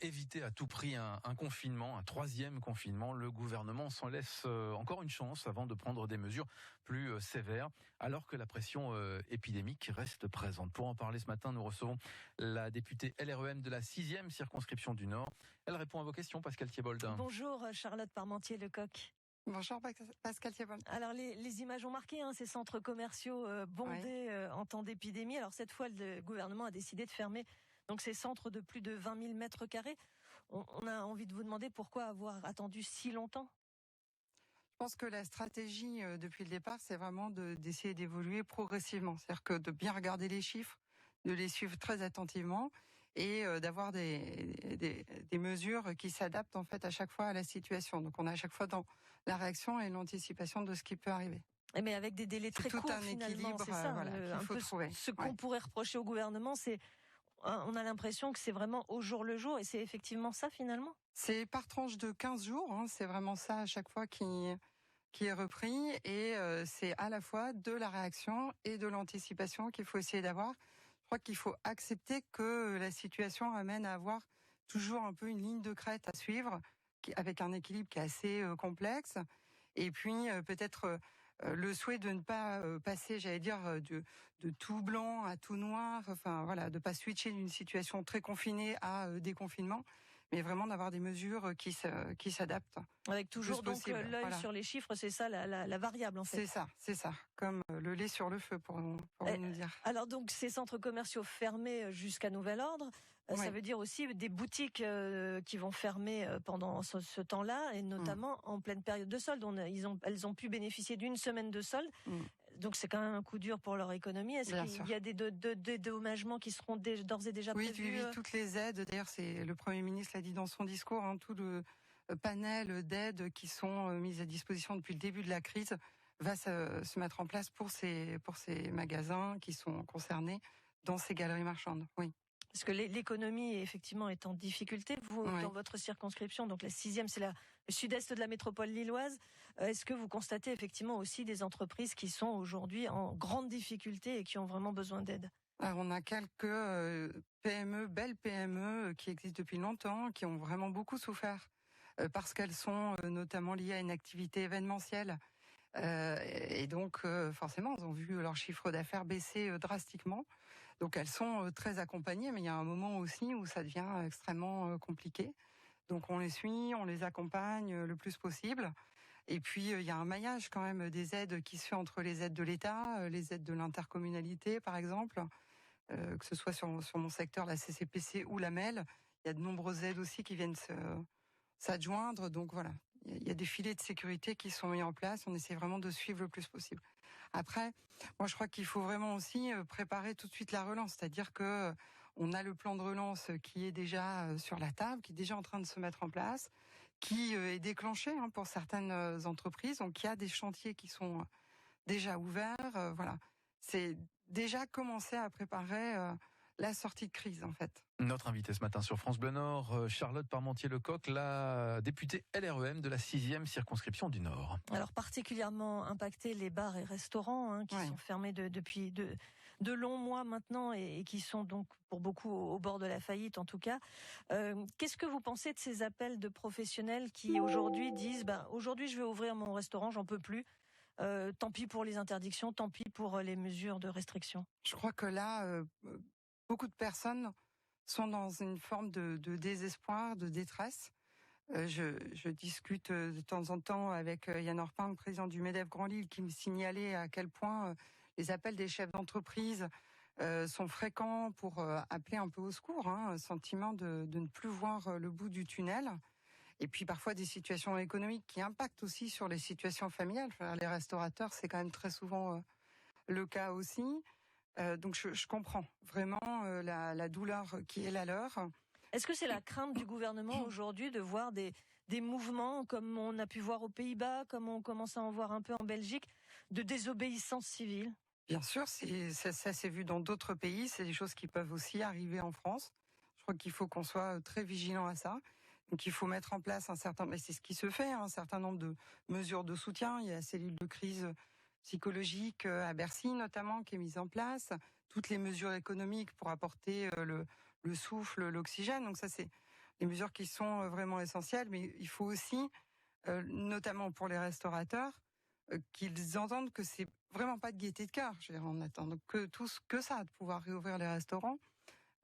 éviter à tout prix un confinement, un troisième confinement. Le gouvernement s'en laisse encore une chance avant de prendre des mesures plus sévères, alors que la pression épidémique reste présente. Pour en parler ce matin, nous recevons la députée LREM de la 6e circonscription du Nord. Elle répond à vos questions, Pascal Thiebold. Bonjour Charlotte Parmentier-Lecoq. Bonjour Pascal Thiebold. Alors les images ont marqué ces centres commerciaux bondés en temps d'épidémie. Alors cette fois, le gouvernement a décidé de fermer donc ces centres de plus de 20 000 mètres carrés. On a envie de vous demander pourquoi avoir attendu si longtemps. Je pense que la stratégie depuis le départ, c'est vraiment d'essayer d'évoluer progressivement. C'est-à-dire que de bien regarder les chiffres, de les suivre très attentivement et d'avoir des mesures qui s'adaptent en fait à chaque fois à la situation. Donc on est à chaque fois dans la réaction et l'anticipation de ce qui peut arriver. Mais avec des délais très courts finalement, c'est ça. Qu'il faut trouver. Ce qu'on pourrait reprocher au gouvernement, c'est on a l'impression que c'est vraiment au jour le jour, et c'est effectivement ça finalement. C'est par tranche de 15 jours, c'est vraiment ça à chaque fois qui est repris, et c'est à la fois de la réaction et de l'anticipation qu'il faut essayer d'avoir. Je crois qu'il faut accepter que la situation amène à avoir toujours un peu une ligne de crête à suivre, avec un équilibre qui est assez complexe, et puis peut-être le souhait de ne pas passer, j'allais dire, de tout blanc à tout noir, enfin voilà, de pas switcher d'une situation très confinée à déconfinement, mais vraiment d'avoir des mesures qui s'adaptent. Avec toujours donc l'œil sur les chiffres, c'est ça la variable en fait. C'est ça, comme le lait sur le feu pour nous dire. Alors donc ces centres commerciaux fermés jusqu'à nouvel ordre, ça veut dire aussi des boutiques qui vont fermer pendant ce temps-là, et notamment en pleine période de solde. Elles ont pu bénéficier d'une semaine de solde, donc c'est quand même un coup dur pour leur économie. Est-ce qu'il y a des dédommagements qui seront d'ores et déjà prévus? Oui, toutes les aides. D'ailleurs, c'est le Premier ministre l'a dit dans son discours, tout le panel d'aides qui sont mises à disposition depuis le début de la crise va se mettre en place pour ces magasins qui sont concernés dans ces galeries marchandes. Oui. Parce que l'économie effectivement est en difficulté. Vous, dans votre circonscription, donc la 6e, c'est le sud-est de la métropole lilloise. Est-ce que vous constatez effectivement aussi des entreprises qui sont aujourd'hui en grande difficulté et qui ont vraiment besoin d'aide? Alors, on a quelques PME, belles PME qui existent depuis longtemps, qui ont vraiment beaucoup souffert parce qu'elles sont notamment liées à une activité événementielle. Et donc forcément, elles ont vu leur chiffre d'affaires baisser drastiquement. Donc elles sont très accompagnées, mais il y a un moment aussi où ça devient extrêmement compliqué. Donc on les suit, on les accompagne le plus possible. Et puis il y a un maillage quand même des aides qui se fait entre les aides de l'État, les aides de l'intercommunalité par exemple, que ce soit sur mon secteur, la CCPC ou la MEL. Il y a de nombreuses aides aussi qui viennent s'adjoindre. Donc voilà, il y a des filets de sécurité qui sont mis en place. On essaie vraiment de suivre le plus possible. Après, moi je crois qu'il faut vraiment aussi préparer tout de suite la relance. C'est-à-dire que on a le plan de relance qui est déjà sur la table, qui est déjà en train de se mettre en place, qui est déclenché pour certaines entreprises. Donc il y a des chantiers qui sont déjà ouverts. Voilà, c'est déjà commencer à préparer la sortie de crise en fait. Notre invitée ce matin sur France Bleu Nord, Charlotte Parmentier-Lecoq, la députée LREM de la 6e circonscription du Nord. Alors particulièrement impactés les bars et restaurants qui sont fermés depuis de longs mois maintenant et qui sont donc pour beaucoup au bord de la faillite en tout cas. Qu'est-ce que vous pensez de ces appels de professionnels qui aujourd'hui disent aujourd'hui je vais ouvrir mon restaurant, j'en peux plus. Tant pis pour les interdictions, tant pis pour les mesures de restriction. Je crois que là, beaucoup de personnes sont dans une forme de désespoir, de détresse. Je discute de temps en temps avec Yann Orpin, le président du MEDEF Grand Lille, qui me signalait à quel point les appels des chefs d'entreprise sont fréquents pour appeler un peu au secours, un sentiment de ne plus voir le bout du tunnel. Et puis parfois des situations économiques qui impactent aussi sur les situations familiales. Enfin, les restaurateurs, c'est quand même très souvent le cas aussi. Donc je comprends vraiment la douleur qui est la leur. Est-ce que c'est la crainte du gouvernement aujourd'hui de voir des mouvements comme on a pu voir aux Pays-Bas, comme on commence à en voir un peu en Belgique, de désobéissance civile? Bien sûr, ça s'est vu dans d'autres pays, c'est des choses qui peuvent aussi arriver en France. Je crois qu'il faut qu'on soit très vigilant à ça. Donc il faut mettre en place mais c'est ce qui se fait, un certain nombre de mesures de soutien. Il y a la cellule de crise psychologique à Bercy notamment qui est mise en place, toutes les mesures économiques pour apporter le souffle, l'oxygène. Donc ça c'est les mesures qui sont vraiment essentielles, mais il faut aussi, notamment pour les restaurateurs, qu'ils entendent que c'est vraiment pas de gaieté de cœur. Je veux dire, on attend que ça, de pouvoir réouvrir les restaurants.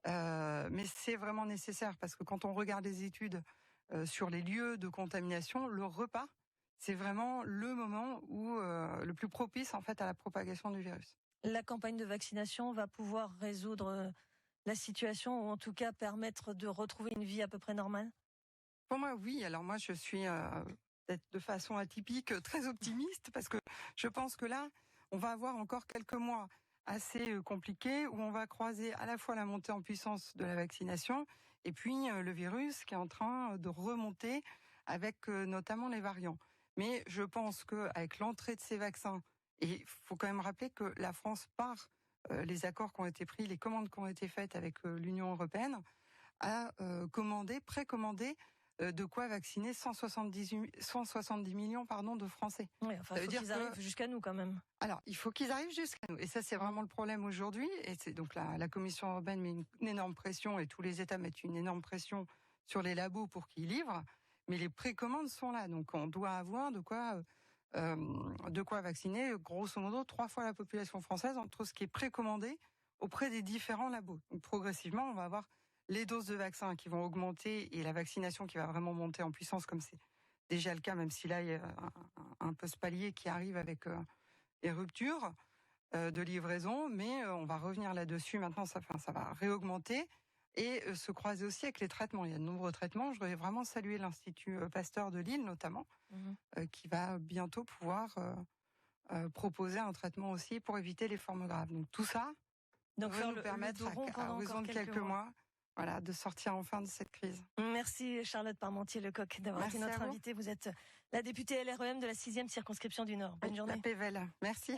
Mais c'est vraiment nécessaire parce que quand on regarde les études sur les lieux de contamination, le repas, c'est vraiment le moment où le plus propice en fait à la propagation du virus. La campagne de vaccination va pouvoir résoudre la situation ou en tout cas permettre de retrouver une vie à peu près normale? Pour moi, oui. Alors moi, je suis peut-être de façon atypique très optimiste parce que je pense que là, on va avoir encore quelques mois assez compliqués où on va croiser à la fois la montée en puissance de la vaccination et puis le virus qui est en train de remonter avec notamment les variants. Mais je pense qu'avec l'entrée de ces vaccins, et il faut quand même rappeler que la France, par les accords qui ont été pris, les commandes qui ont été faites avec l'Union européenne, a précommandé de quoi vacciner 170 millions de Français. Oui, enfin, il faut qu'ils arrivent jusqu'à nous quand même. Alors, il faut qu'ils arrivent jusqu'à nous. Et ça, c'est vraiment le problème aujourd'hui. Et c'est donc la Commission européenne met une énorme pression et tous les États mettent une énorme pression sur les labos pour qu'ils livrent. Mais les précommandes sont là. Donc, on doit avoir de quoi vacciner, grosso modo, 3 fois la population française entre ce qui est précommandé auprès des différents labos. Donc, progressivement, on va avoir les doses de vaccins qui vont augmenter et la vaccination qui va vraiment monter en puissance comme c'est déjà le cas, même si là il y a un post-palier qui arrive avec les ruptures de livraison, mais on va revenir là-dessus maintenant, ça va réaugmenter et se croiser aussi avec les traitements. Il y a de nombreux traitements, je voudrais vraiment saluer l'Institut Pasteur de Lille notamment, qui va bientôt pouvoir proposer un traitement aussi pour éviter les formes graves. Donc tout ça va nous permettre à horizon de quelques mois de sortir enfin de cette crise. Merci Charlotte Parmentier-Lecocq d'avoir été notre invitée. Vous êtes la députée LREM de la 6e circonscription du Nord. Bonne journée. La PVL. Merci.